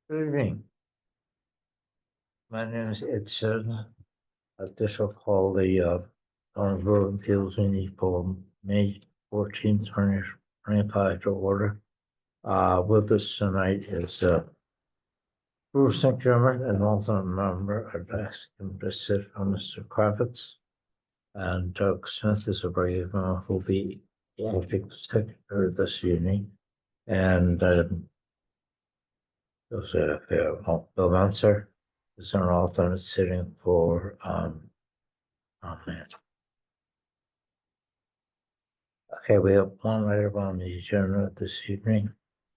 Good evening. My name is Ed Sutton. This will call the Groton Fields meeting for May 14th, 2025 to order. With us tonight is Bruce McDermott, an alternate member. I'd ask him to sit on Mr. Kravitz. And Doug Smith is a brave man who will be the acting secretary this evening. And Bill Manser is an alternate sitting for Okay, we have one item on the agenda this evening.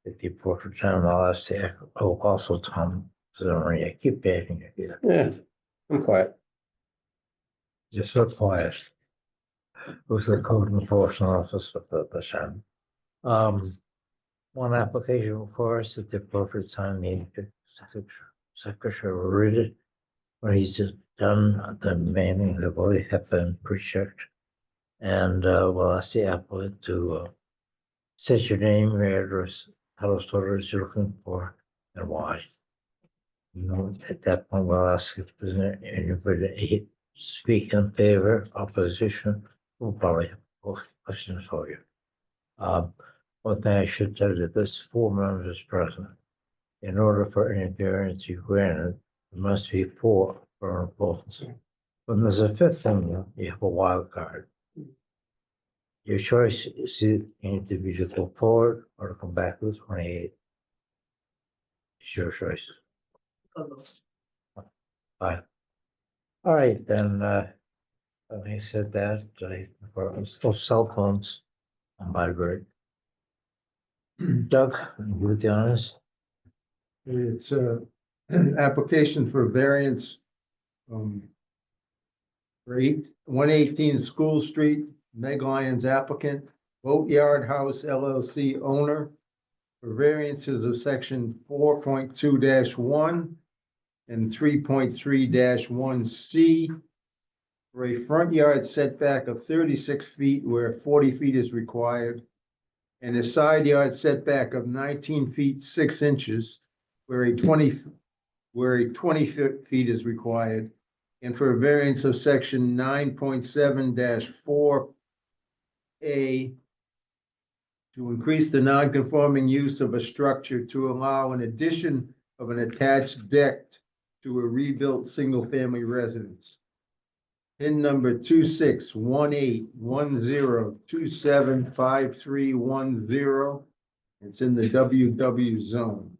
If you put for time, I'll ask the also Tom. Sorry, I keep begging you here. Yeah, I'm quiet. You're so quiet. Who's the code enforcement officer for the town? One application for us at the appropriate time, the secretary will read it. When he's just done, the remaining have already have been pre-checked. And we'll ask the applicant to state your name, your address, tell us what it is you're looking for, and why. You know, at that point, we'll ask if there's anybody speak in favor, opposition. We'll probably have both questions for you. One thing I should tell you, there's 4 members present. In order for any variance you granted, there must be 4 for votes. When there's a 5th member, you have a wild card. Your choice is either to go forward or to come back with 28. It's your choice. Fine. All right, then, having said that, for cell phones on vibrate. Doug, you with the honors? It's an application for variance for 118 School Street, Meg Lyons applicant, Boatyard House LLC owner for variances of section 4.2-1 and 3.3-1C for a front yard setback of 36 feet where 40 feet is required, and a side yard setback of 19 feet 6 inches where a 20 feet is required, and for a variance of section 9.7-4A to increase the non-conforming use of a structure to allow an addition of an attached deck to a rebuilt single-family residence. PIN number 261810275310. It's in the WW zone.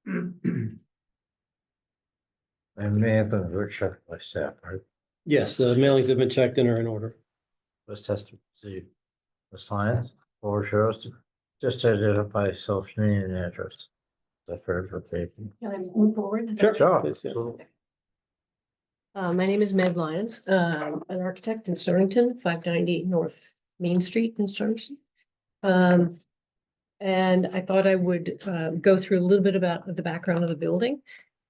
And may have been checked by staff, right? Yes, the mailings have been checked and are in order. Let's test the science or shows. Just identify yourself, name and address. The first rotation. Can I move forward? Sure. Yes, yeah. My name is Meg Lyons, an architect in Stonington, 590 North Main Street in Stonington. And I thought I would go through a little bit about the background of the building.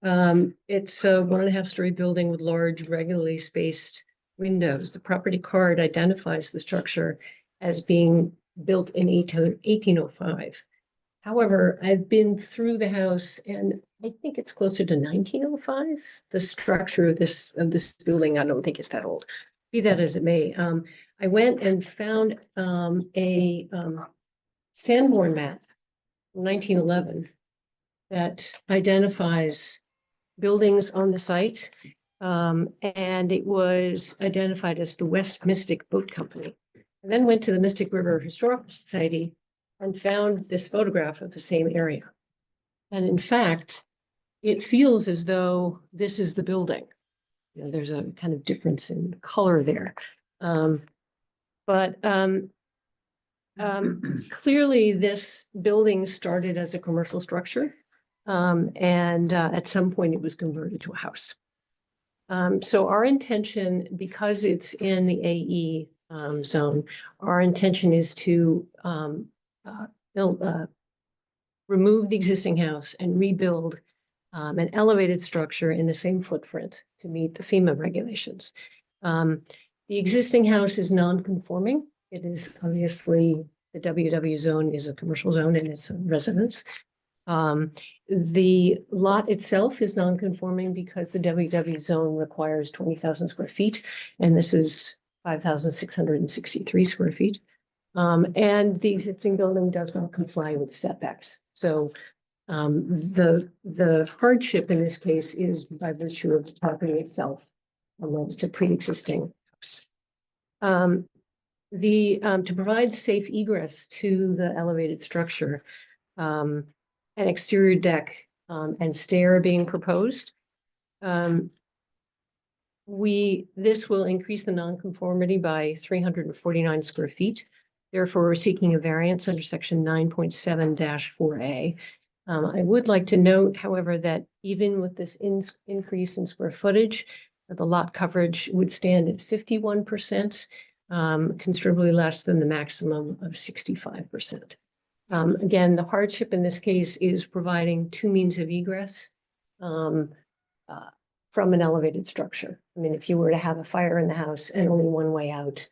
It's a 1.5-story building with large, regularly spaced windows. The property card identifies the structure as being built in 1805. However, I've been through the house and I think it's closer to 1905. The structure of this building, I don't think it's that old. Be that as it may, I went and found a Sanborn map from 1911 that identifies buildings on the site, and it was identified as the West Mystic Boat Company. I then went to the Mystic River Historical Society and found this photograph of the same area. And in fact, it feels as though this is the building. You know, there's a kind of difference in color there. Clearly this building started as a commercial structure, and at some point it was converted to a house. So our intention, because it's in the AE zone, our intention is to remove the existing house and rebuild an elevated structure in the same footprint to meet the FEMA regulations. The existing house is non-conforming. It is obviously The WW zone is a commercial zone and it's a residence. The lot itself is non-conforming because the WW zone requires 20,000 square feet, and this is 5,663 square feet. And the existing building does not comply with setbacks. So the hardship in this case is by virtue of the property itself, although it's a pre-existing house. To provide safe egress to the elevated structure, an exterior deck and stair are being proposed. This will increase the nonconformity by 349 square feet. Therefore, we're seeking a variance under section 9.7-4A. I would like to note, however, that even with this increase in square footage, the lot coverage would stand at 51%, considerably less than the maximum of 65%. Again, the hardship in this case is providing two means of egress from an elevated structure. I mean, if you were to have a fire in the house and only one way out,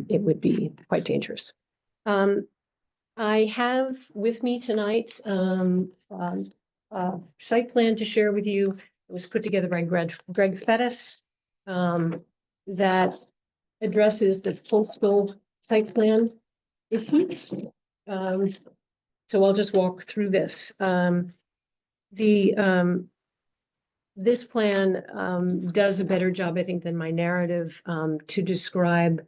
it would be quite dangerous. I have with me tonight a site plan to share with you. It was put together by Greg Fettis that addresses the coastal site plan issues. So I'll just walk through this. This plan does a better job, I think, than my narrative to describe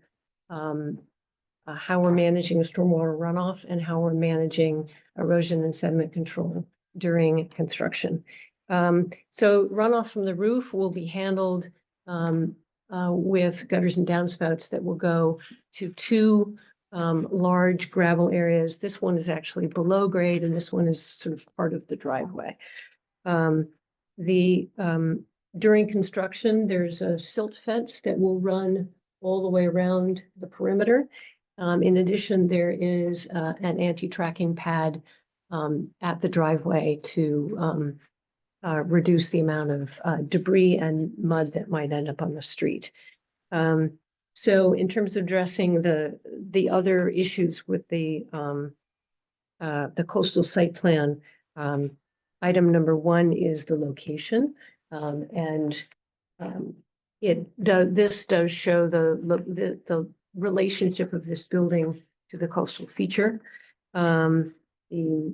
how we're managing stormwater runoff and how we're managing erosion and sediment control during construction. So runoff from the roof will be handled with gutters and downspouts that will go to two large gravel areas. This one is actually below grade, and this one is sort of part of the driveway. During construction, there's a silt fence that will run all the way around the perimeter. In addition, there is an anti-tracking pad at the driveway to reduce the amount of debris and mud that might end up on the street. So in terms of addressing the other issues with the coastal site plan, item number one is the location, this does show the relationship of this building to the coastal feature. The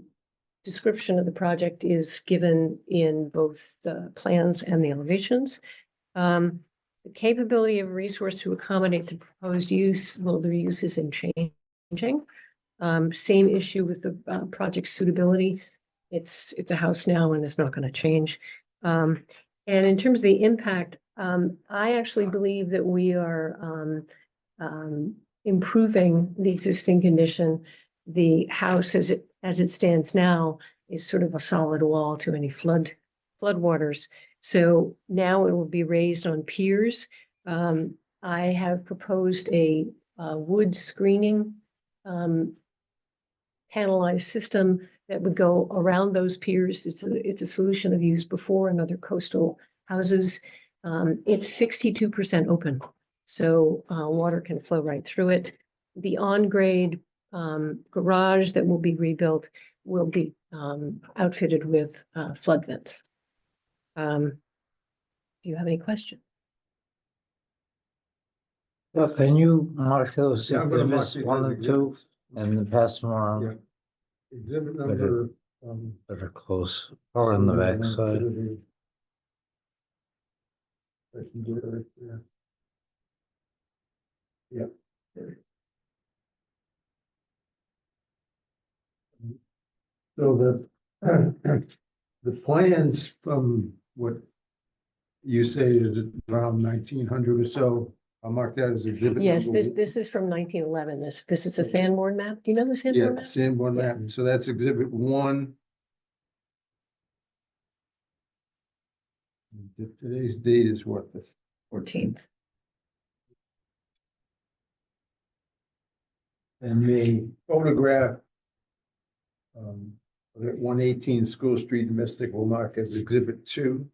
description of the project is given in both the plans and the elevations. The capability of a resource to accommodate the proposed use, well, the use isn't changing. Same issue with the project suitability. It's a house now and it's not going to change. And in terms of the impact, I actually believe that we are improving the existing condition. The house as it stands now is sort of a solid wall to any floodwaters. So now it will be raised on piers. I have proposed a wood screening panelized system that would go around those piers. It's a solution I've used before in other coastal houses. It's 62% open, so water can flow right through it. The on-grade garage that will be rebuilt will be outfitted with flood vents. Do you have any questions? Well, can you mark those Yeah, I'm gonna mark exhibits these 1 as and 2 exhibits. and pass them around Yeah. Exhibit number. that are close or on the back side? I can do it right there. Yep. So the plans from what you say is around 1900 or so, I'll mark that as exhibit. Yes, number this is from 1911. This is a Sanborn map. Do you know the Sanborn Yeah, map? Sanborn map. So that's exhibit 1. Today's date is what, the 14th. and the photograph at 118 School Street in Mystic will mark as exhibit 2.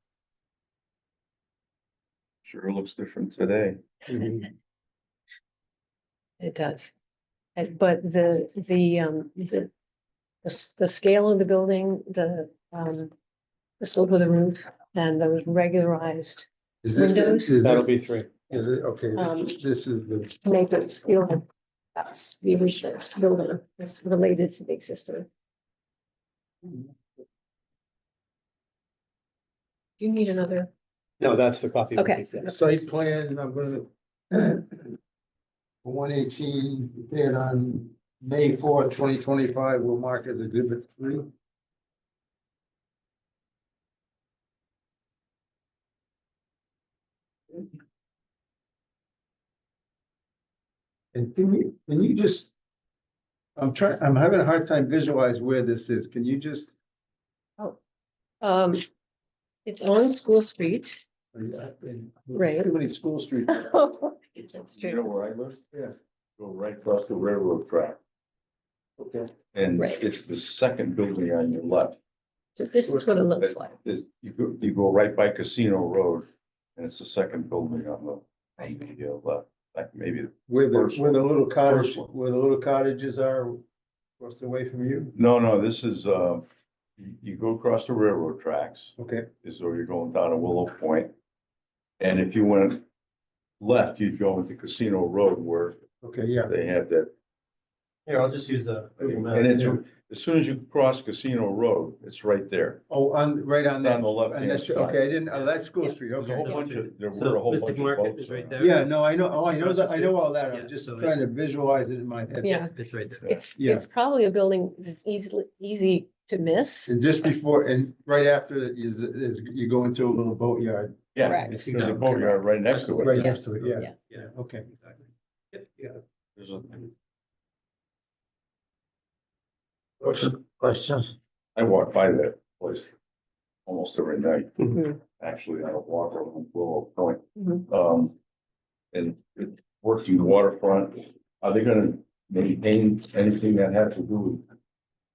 Sure looks different today. It does. But the scale of the building, the slope of the roof and those regularized Is this, Windows? is That'll this, be 3. okay, this is the, make it feel like that's the original building, it's related to the existing. Do you need another? No, that's the copy. Okay. the site plan, I'm gonna. 118, prepared on May 4th, 2025, will mark as exhibit 3. And can you just, I'm having a hard time visualize where this is. Can you just? Um, it's on School Street. Right. Too many school streets. That's You know true. where I live? Yeah. Go right across the railroad track. Okay. And Right. it's the second building on your left. So this is what it looks like. You go right by Casino Road, and it's the second building on the left, like maybe, Where the little cottage, First one. where the little cottages are across away from you? no, this is, you go across the railroad tracks, Okay. as though you're going down to Willow Point. And if you went left, you'd go into Casino Road where Okay, yeah. they have that. Here, I'll just use the. And it's, as soon as you cross Casino Road, it's right there. Oh, right on that. On the left and hand that's- side. Okay, I didn't, that's School Yeah. Street, There's a whole okay. bunch of, there So were a whole Mystic bunch of Market boats is right there. there. Yeah, no, I know that, I know all that, Yeah, I'm just so trying to visualize it in my head. Yeah, It's right there. it's, Yeah. it's probably a building that's easy to miss. And just before, and right after it is you go into a little boatyard. Yeah, Correct. there's a boatyard right next to Right it. next to it, yeah. Yeah. Yeah, Okay. exactly. Yep, you got it. There's a, Questions? I walk by that place almost every night. Mhm. Actually, I don't walk around Willow Point. Mhm. And it works in waterfront. Are they gonna maintain anything that has to do with,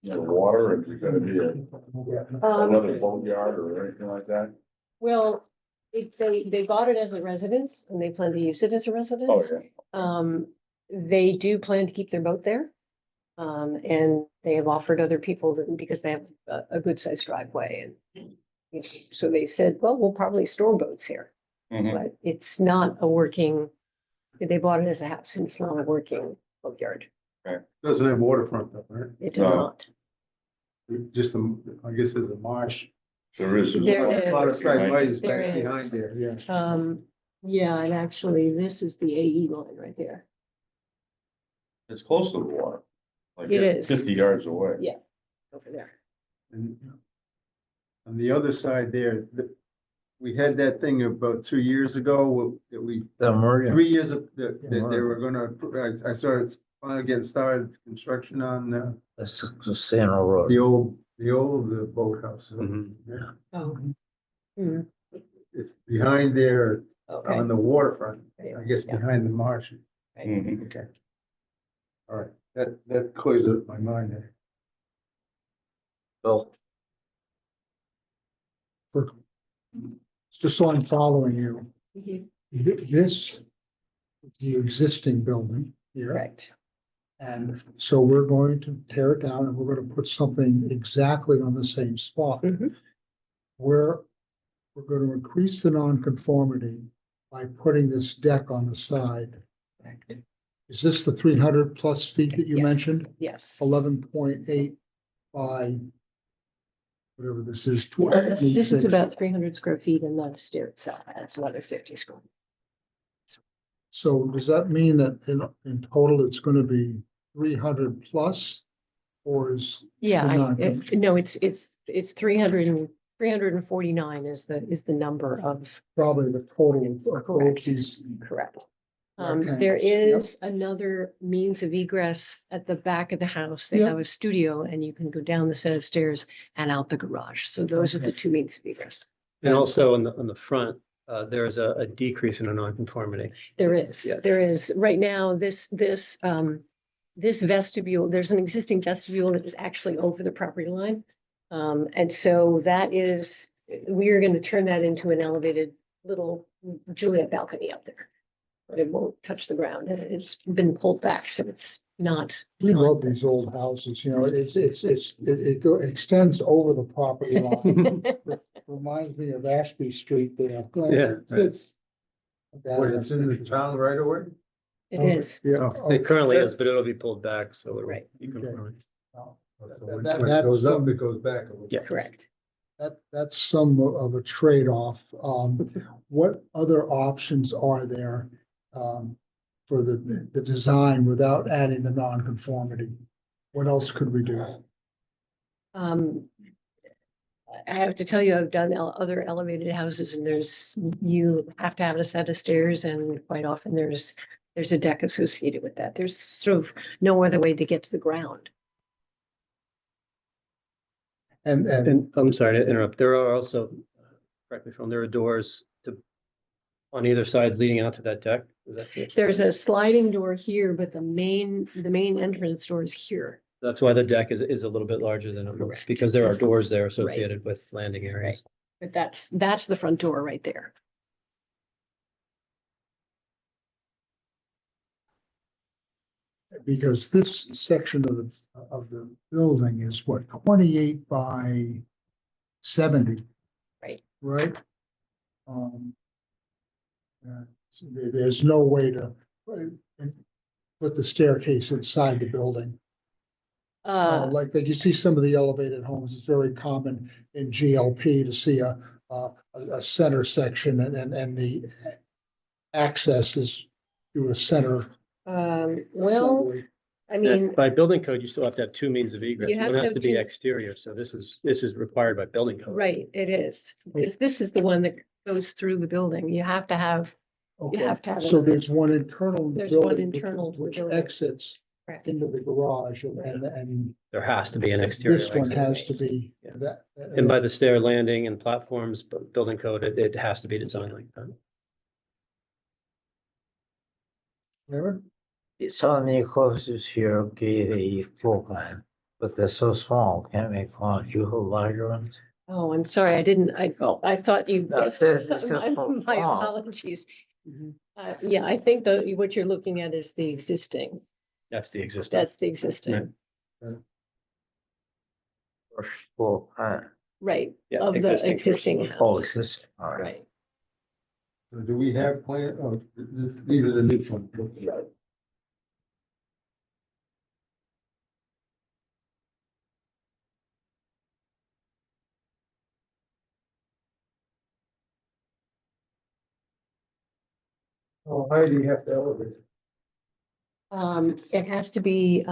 you know, water, or is it gonna be another boatyard or anything like that? Well, they bought it as a residence and they plan to use it as a Oh, residence. yeah. They do plan to keep their boat there. And they have offered other people that, because they have a good sized driveway and you know, so they said, well, we'll probably store boats here, Mhm. but it's not a working, they bought it as a house and it's not a working boatyard. Doesn't have waterfront though, right? It did No. not. Just, I guess there's a marsh. There is. There A lot of is. side light is There back is. behind there, yeah. Yeah, and actually, this is the AE line right there. It's close to the water. Like It is. 50 yards away. Yeah. Over there. And on the other side there, we had that thing about 2 years ago, that we, The Meridian. 3 years of, that they were gonna, I saw it's finally getting started, construction on, That's the Casino Road. the old boathouse. Mhm. Yeah. Oh. Hmm, It's behind there okay. on the waterfront, I guess Yeah. behind the marsh. Mhm. Okay. All right, that clears up my mind there. Bill, Just so I'm following you, Mhm. this is the existing building here. Correct. And so we're going to tear it down and we're gonna put something exactly on the same spot. Mhm. Where we're gonna increase the nonconformity by putting this deck on the side. Is this the 300 plus feet that you Yes. mentioned? Yes. 11.8 by whatever this is. This is 26. about 300 square feet and the stair itself, that's another 50 square. So does that mean that in total, it's gonna be 300 plus? Or is, Yeah, The non- no, it's 349 is the number of, probably the total of both Correct. these? correct. Rectangles, There yep. is another means of egress at the back of the house. They Yep. have a studio and you can go down the set of stairs and out the garage. So those are the Okay. two means of egress. And also on the front, there's a decrease in a nonconformity. There is, Yeah. there is. Right now, this vestibule, there's an existing vestibule that is actually over the property line. And so that is, we are going to turn that into an elevated little Juliet balcony up there. But it won't touch the ground and it's been pulled back, so it's not. We love these old houses, you know, extends over the property line. Reminds me of Ashby Street there. Yeah. It's. When it's in the town right away? It is, Yeah. It currently is, but it'll be pulled back, so it will. Right. You can. Okay. Oh, When That- it that's goes up, some- it goes back. a little. Yeah. correct. That's some of a trade-off. What other options are there, for the design without adding the nonconformity? What else could we do? I have to tell you, I've done other elevated houses and you have to have a set of stairs and quite often there's a deck associated with that. There's sort of no other way to get to the ground. And And I'm sorry to interrupt. There are also, correct me if I'm wrong, there are doors on either side leading out to that deck. Is that it? There's a sliding door here, but the main entrance door is here. That's why the deck is a little bit larger than it looks, Correct. because there are That's- doors there associated with landing Right. areas. But that's the front door right there. because this section of the building is what, 28 by 70? Right. Right? So there's no way to put the staircase inside the building. Like you see some of the elevated homes, it's very common in GLP to see a center section and the access is through a center. Well, I mean, By building code, you still have to have two means of egress. You have One to has have to be two- exterior, so this is required by building code. right, it is. This is the one that goes through the building. You have to have, Okay, have to have so it. there's one internal. There's one building internal to the which building. exits correct. into the garage and There has to be an exterior this one exit. has to be Yeah. that. And by the stair landing and platforms, but building code, it has to be designed like that. Remember? It's on the closest here gave a floor plan, but they're so small, can't make one. You hold larger ones? Oh, I'm sorry, I thought you. No, this is My so my small. apologies. Yeah, I think what you're looking at is the existing. That's the existing. That's the existing, First floor plan. right, Yeah, of the existing first existing floor. Oh, house, existing, all right. right. So do we have plan, these are the new ones. How high do you have to elevate? It has to be,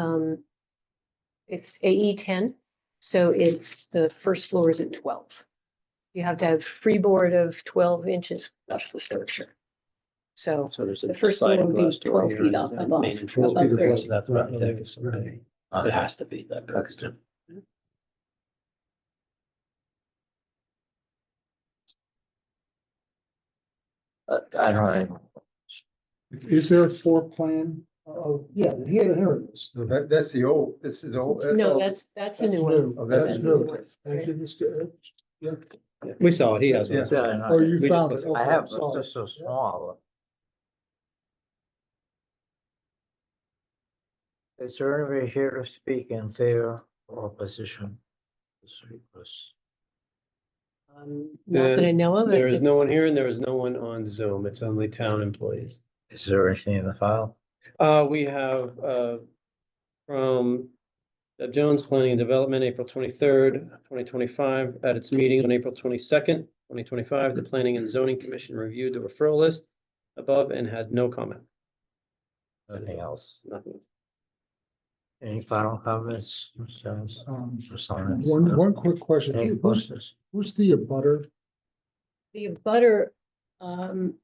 it's AE 10, so it's, the first floor is at 12. You have to have freeboard of 12 inches plus the structure. So So there's a the first floor sliding would be glass door 12 here, feet and up there's a above, main entrance above door, grade. so that's why the deck is so big. It has to be that big. I don't know. Is there a floor plan? Oh, yeah, here it is. So that's the old, this is old. No, that's a new one. Oh, That's that's a new. new one. Thank you, Mr. Yeah. Yeah, we saw it, he has one. Yeah. Yeah, I know. Oh, you We found just- it. I Okay, have, but sorry. just so small. Is there anybody here to speak in favor or opposition? This request? Not that I know of. There is no one here and there is no one on Zoom. It's only town employees. Is there anything in the file? We have, from Deb Jones Planning and Development, April 23rd, 2025, at its meeting on April 22nd, 2025, the Planning and Zoning Commission reviewed the referral list above and had no comment. Nothing else? Nothing. Any final comments? Mr. Jones? Mr. Simon? One quick question. Any questions? Who's the abutter The butter, on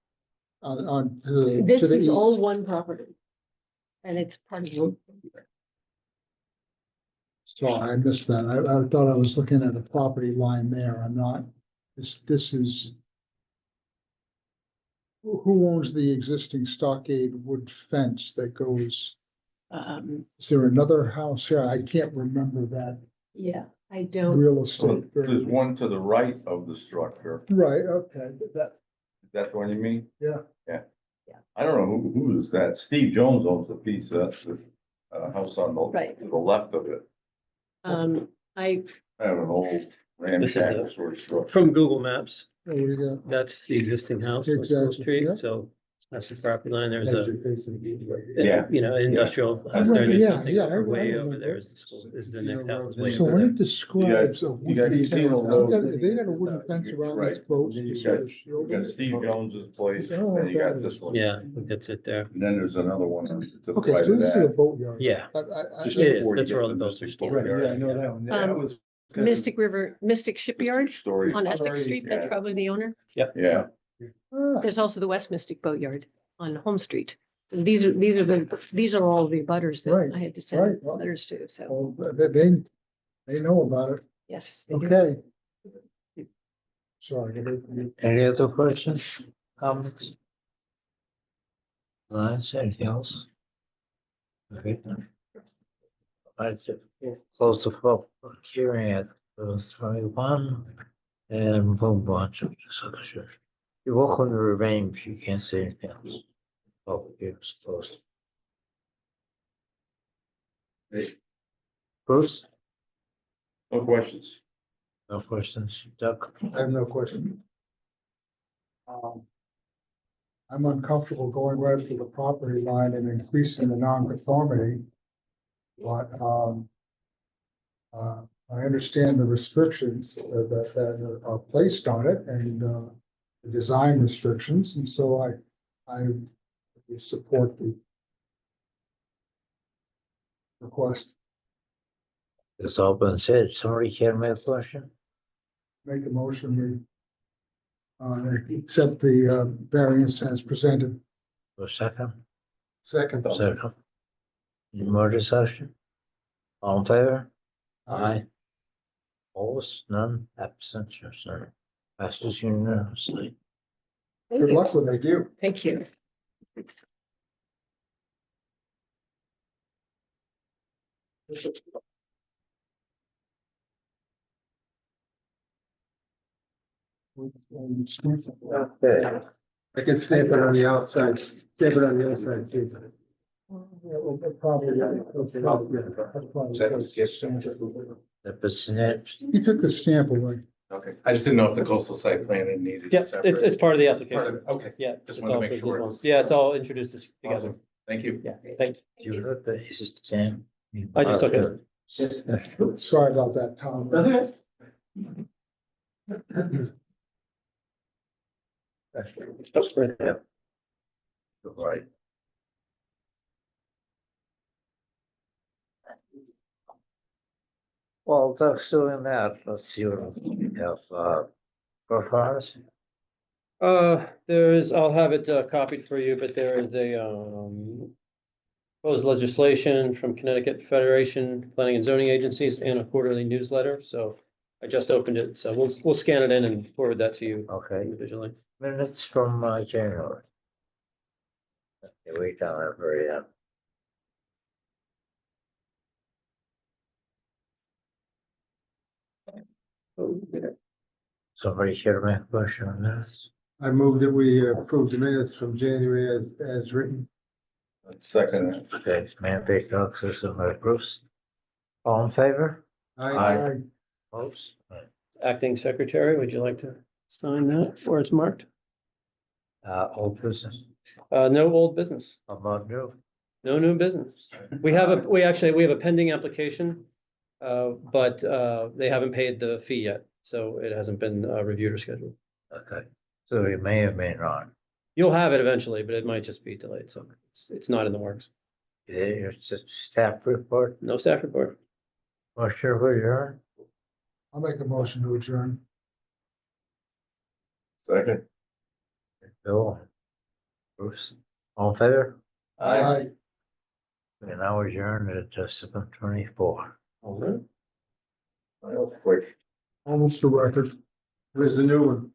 to this the is east? all one property. And it's part of the. Sorry, I missed that. I thought I was looking at a property line there. I'm not. This is. Who owns the existing stockade wood fence that goes, is there another house here? I can't remember that Yeah, I don't, real So estate. there's one to the right of the structure. Right, okay, that, That's what you mean? yeah. I don't know who is that. Steve Jones owns the piece that's house on the, Right. to the left of it. I, I have an old This is the- ramshackle sort of structure. From Google Maps, Oh, what do you got? that's the existing house on School Exactly, Street, yeah. so that's the property line, there's a. Yeah. You know, industrial. Yeah. there, there's Yeah, nothing yeah, over- I Way remember. over there is the school, is the next house. way So over when there. it describes a you got wooden fence, Steve Jones. they got a wooden fence around these Right. boats. You to got- sort of shield You got it. Steve Jones's place, Oh, and you got okay. this one. Yeah, that's it there. And then there's another one to the Okay, right so of this is a that. boatyard. Yeah, Just Yeah, before you that's get where all to the boats Mystic are stored. Boatyard. Yeah, I know that one. That Um, was. Mystic Shipyard Stories. on Essex Street, that's Yeah. probably the owner. Yeah, Ah, There's also the West Mystic Boatyard on Home Street. These are all the butters that Right, I had to right, send well. letters to, so, well, they know about it. yes. they do. Okay. Sorry. I didn't- Any other questions, comments? Lance, anything else? Okay. I'd say close the public hearing at 21 and move on to the secretary. You're welcome to remain if you can't say anything else. Public hearing's closed. Hey. Bruce, no questions. no questions, Doug? I have no question. I'm uncomfortable going right up to the property line and increasing the non-conformity. But, I understand the restrictions that are placed on it and, the design restrictions, and so I would support the request. It's all been said. Somebody can make a question? Make a motion, accept the, variance as presented. For a second? Second. Second. Any more discussion? All in favor? Aye. Opposed, none, abstentions, none. Passes unanimously. Thank Good you. luck with it. Thank you. Okay. I can stamp it on the outside, stamp it on the outside, too. Probably. That was it. He took the stamp away. Okay, I just didn't know if the coastal site plan had needed. yeah, it's part of the application, Okay, yeah. just it's wanted to all make sure it business was- loans. Yeah, it's all introduced us together, awesome, thank you. yeah, thanks. You heard that, it's just Sam. I just took it. Sorry about that, Tom. That's right. Yeah. Right. Well, that's doing that. Let's see what we have, profiles. I'll have it copied for you, but there is a, proposed legislation from Connecticut Federation Planning and Zoning Agencies and a quarterly newsletter, so I just opened it, so we'll scan it in and forward that to you Okay, individually. minutes from, January. Okay, wait down there, very, somebody here to make a question on this? I move that we approve the minutes from January as written. Second. Okay, man-made dog system by Bruce. All in favor? Aye. Opposed? Acting Secretary, would you like to sign that where it's marked? Old business, No old business, about new. no new business. We have a pending application, but they haven't paid the fee yet, so it hasn't been reviewed or scheduled. Okay, so we may have made on. You'll have it eventually, but it might just be delayed, so it's not in the works. It's just staff report, No staff report. or sure who you're. I'll make a motion to adjourn. Second. Bill. Bruce, all in favor? Aye. We now adjourn at 7:24. That was quick. Almost a record. Where's the new one?